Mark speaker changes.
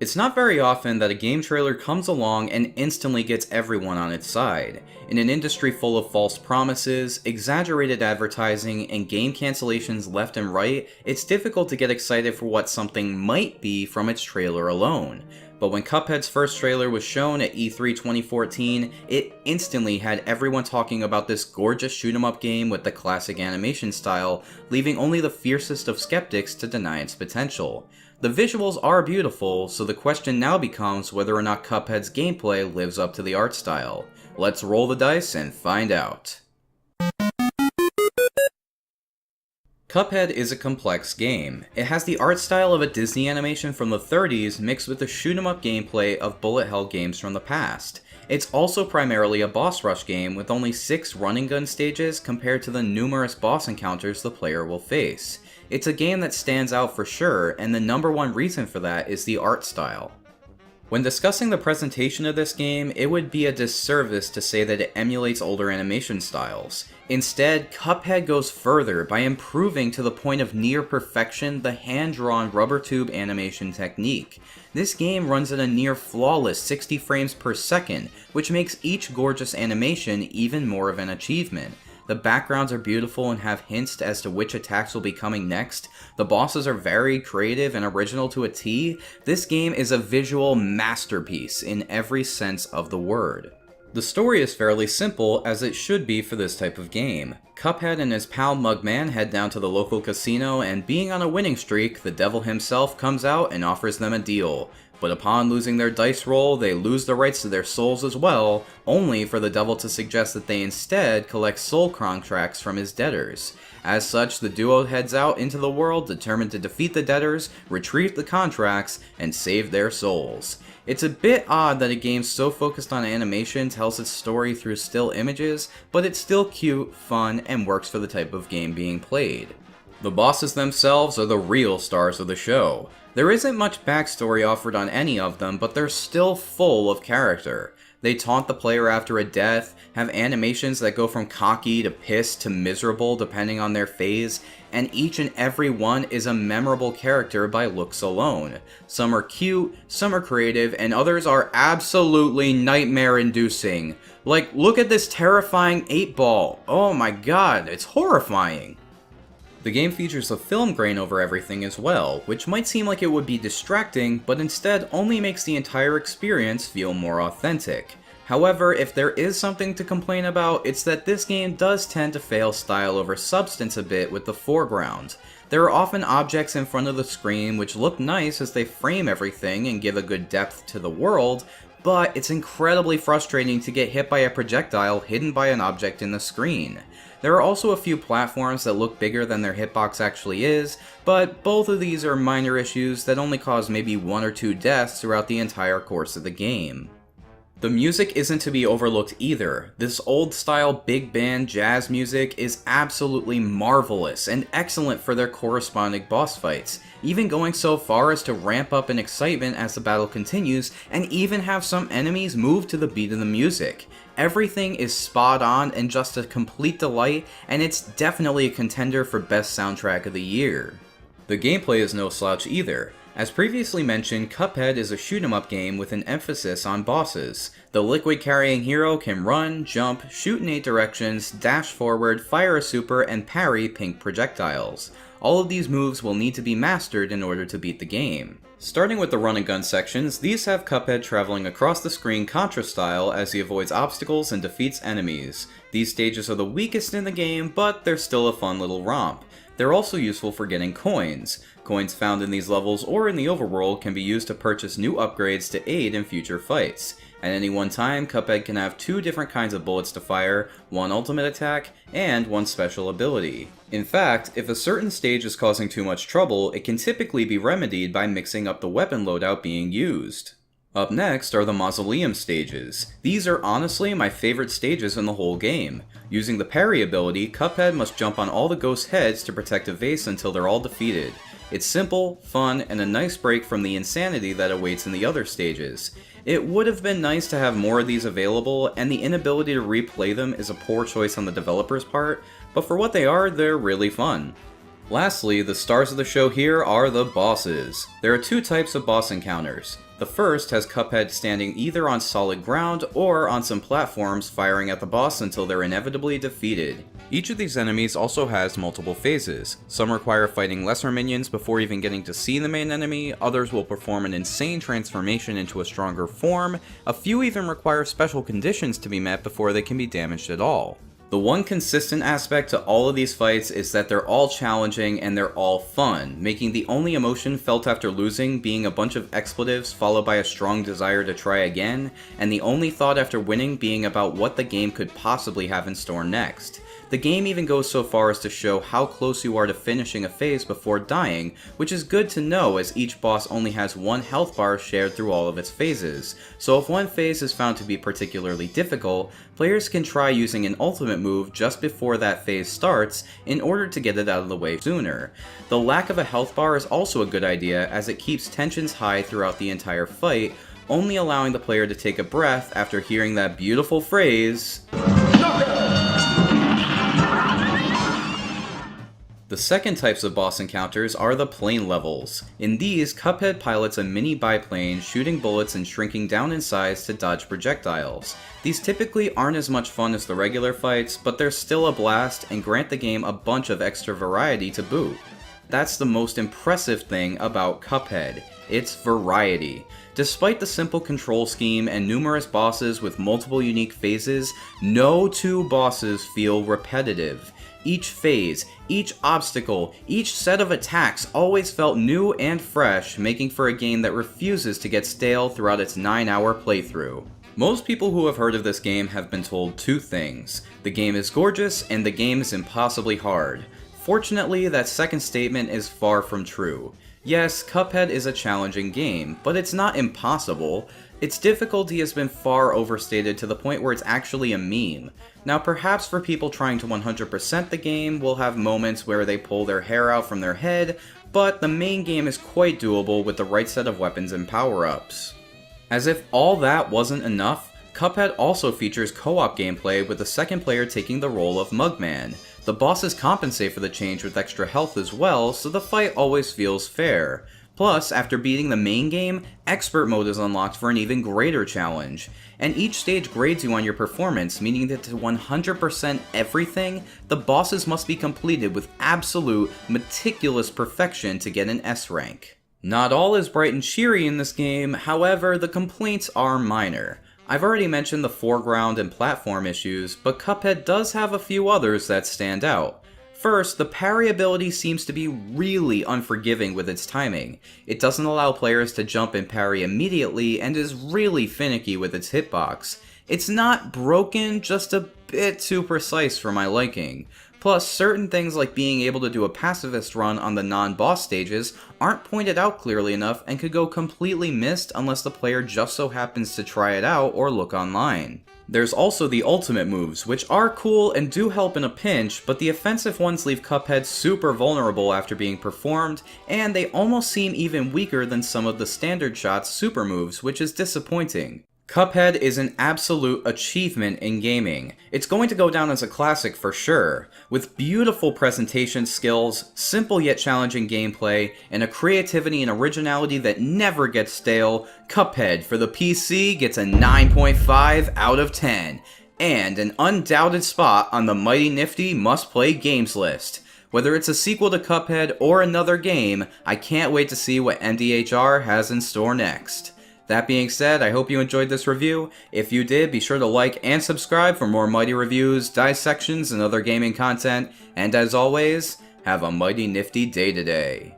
Speaker 1: It's not very often that a game trailer comes along and instantly gets everyone on its side. In an industry full of false promises, exaggerated advertising, and game cancellations left and right, it's difficult to get excited for what something might be from its trailer alone. But when Cuphead's first trailer was shown at E3 2014, it instantly had everyone talking about this gorgeous shoot-'em-up game with the classic animation style, leaving only the fiercest of skeptics to deny its potential. The visuals are beautiful, so the question now becomes whether or not Cuphead's gameplay lives up to the art style. Let's roll the dice and find out. Cuphead is a complex game. It has the art style of a Disney animation from the 30s mixed with the shoot-'em-up gameplay of bullet hell games from the past. It's also primarily a boss rush game with only 6 running gun stages compared to the numerous boss encounters the player will face. It's a game that stands out for sure, and the number one reason for that is the art style. When discussing the presentation of this game, it would be a disservice to say that it emulates older animation styles. Instead, Cuphead goes further by improving to the point of near perfection the hand-drawn rubber tube animation technique. This game runs at a near flawless 60 frames per second, which makes each gorgeous animation even more of an achievement. The backgrounds are beautiful and have hints as to which attacks will be coming next. The bosses are very creative and original to a T. This game is a visual masterpiece in every sense of the word. The story is fairly simple, as it should be for this type of game. Cuphead and his pal Mugman head down to the local casino, and being on a winning streak, the devil himself comes out and offers them a deal. But upon losing their dice roll, they lose the rights to their souls as well, only for the devil to suggest that they instead collect soul contracts from his debtors. As such, the duo heads out into the world determined to defeat the debtors, retrieve the contracts, and save their souls. It's a bit odd that a game so focused on animation tells its story through still images, but it's still cute, fun, and works for the type of game being played. The bosses themselves are the real stars of the show. There isn't much backstory offered on any of them, but they're still full of character. They taunt the player after a death, have animations that go from cocky to pissed to miserable depending on their phase, and each and every one is a memorable character by looks alone. Some are cute, some are creative, and others are absolutely nightmare-inducing. Like, look at this terrifying 8-ball. Oh my god, it's horrifying. The game features a film grain over everything as well, which might seem like it would be distracting, but instead only makes the entire experience feel more authentic. However, if there is something to complain about, it's that this game does tend to fail style over substance a bit with the foreground. There are often objects in front of the screen which look nice as they frame everything and give a good depth to the world, but it's incredibly frustrating to get hit by a projectile hidden by an object in the screen. There are also a few platforms that look bigger than their hitbox actually is, but both of these are minor issues that only cause maybe 1 or 2 deaths throughout the entire course of the game. The music isn't to be overlooked either. This old-style big band jazz music is absolutely marvelous and excellent for their corresponding boss fights, even going so far as to ramp up in excitement as the battle continues and even have some enemies move to the beat of the music. Everything is spot on and just a complete delight, and it's definitely a contender for best soundtrack of the year. The gameplay is no slouch either. As previously mentioned, Cuphead is a shoot-'em-up game with an emphasis on bosses. The liquid-carrying hero can run, jump, shoot in 8 directions, dash forward, fire a super, and parry pink projectiles. All of these moves will need to be mastered in order to beat the game. Starting with the run and gun sections, these have Cuphead traveling across the screen Contra style as he avoids obstacles and defeats enemies. These stages are the weakest in the game, but they're still a fun little romp. They're also useful for getting coins. Coins found in these levels or in the overworld can be used to purchase new upgrades to aid in future fights. At any one time, Cuphead can have 2 different kinds of bullets to fire, 1 ultimate attack, and 1 special ability. In fact, if a certain stage is causing too much trouble, it can typically be remedied by mixing up the weapon loadout being used. Up next are the Mausoleum stages. These are honestly my favorite stages in the whole game. Using the parry ability, Cuphead must jump on all the ghosts' heads to protect a vase until they're all defeated. It's simple, fun, and a nice break from the insanity that awaits in the other stages. It would have been nice to have more of these available, and the inability to replay them is a poor choice on the developer's part, but for what they are, they're really fun. Lastly, the stars of the show here are the bosses. There are two types of boss encounters. The first has Cuphead standing either on solid ground or on some platforms firing at the boss until they're inevitably defeated. Each of these enemies also has multiple phases. Some require fighting lesser minions before even getting to see the main enemy, others will perform an insane transformation into a stronger form, a few even require special conditions to be met before they can be damaged at all. The one consistent aspect to all of these fights is that they're all challenging and they're all fun, making the only emotion felt after losing being a bunch of expletives followed by a strong desire to try again, and the only thought after winning being about what the game could possibly have in store next. The game even goes so far as to show how close you are to finishing a phase before dying, which is good to know as each boss only has one health bar shared through all of its phases, so if one phase is found to be particularly difficult, players can try using an ultimate move just before that phase starts in order to get it out of the way sooner. The lack of a health bar is also a good idea as it keeps tensions high throughout the entire fight, only allowing the player to take a breath after hearing that beautiful phrase, The second types of boss encounters are the plane levels. In these, Cuphead pilots a mini biplane, shooting bullets and shrinking down in size to dodge projectiles. These typically aren't as much fun as the regular fights, but they're still a blast and grant the game a bunch of extra variety to boot. That's the most impressive thing about Cuphead. Its variety. Despite the simple control scheme and numerous bosses with multiple unique phases, no two bosses feel repetitive. Each phase, each obstacle, each set of attacks always felt new and fresh, making for a game that refuses to get stale throughout its 9-hour playthrough. Most people who have heard of this game have been told two things. The game is gorgeous and the game is impossibly hard. Fortunately, that second statement is far from true. Yes, Cuphead is a challenging game, but it's not impossible. Its difficulty has been far overstated to the point where it's actually a meme. Now perhaps for people trying to 100% the game, will have moments where they pull their hair out from their head, but the main game is quite doable with the right set of weapons and power-ups. As if all that wasn't enough, Cuphead also features co-op gameplay with the second player taking the role of Mugman. The bosses compensate for the change with extra health as well, so the fight always feels fair. Plus, after beating the main game, Expert Mode is unlocked for an even greater challenge. And each stage grades you on your performance, meaning that to 100% everything, the bosses must be completed with absolute, meticulous perfection to get an S rank. Not all is bright and cheery in this game, however, the complaints are minor. I've already mentioned the foreground and platform issues, but Cuphead does have a few others that stand out. First, the parry ability seems to be really unforgiving with its timing. It doesn't allow players to jump and parry immediately and is really finicky with its hitbox. It's not broken, just a bit too precise for my liking. Plus, certain things like being able to do a pacifist run on the non-boss stages aren't pointed out clearly enough and could go completely missed unless the player just so happens to try it out or look online. There's also the ultimate moves, which are cool and do help in a pinch, but the offensive ones leave Cuphead super vulnerable after being performed, and they almost seem even weaker than some of the standard shot's super moves, which is disappointing. Cuphead is an absolute achievement in gaming. It's going to go down as a classic for sure. With beautiful presentation skills, simple yet challenging gameplay, and a creativity and originality that never gets stale, Cuphead for the PC gets a 9.5 out of 10, and an undoubted spot on the MightyNifty must-play games list. Whether it's a sequel to Cuphead or another game, I can't wait to see what MDHR has in store next. That being said, I hope you enjoyed this review. If you did, be sure to like and subscribe for more Mighty reviews, dissections, and other gaming content. And as always, have a mighty nifty day today.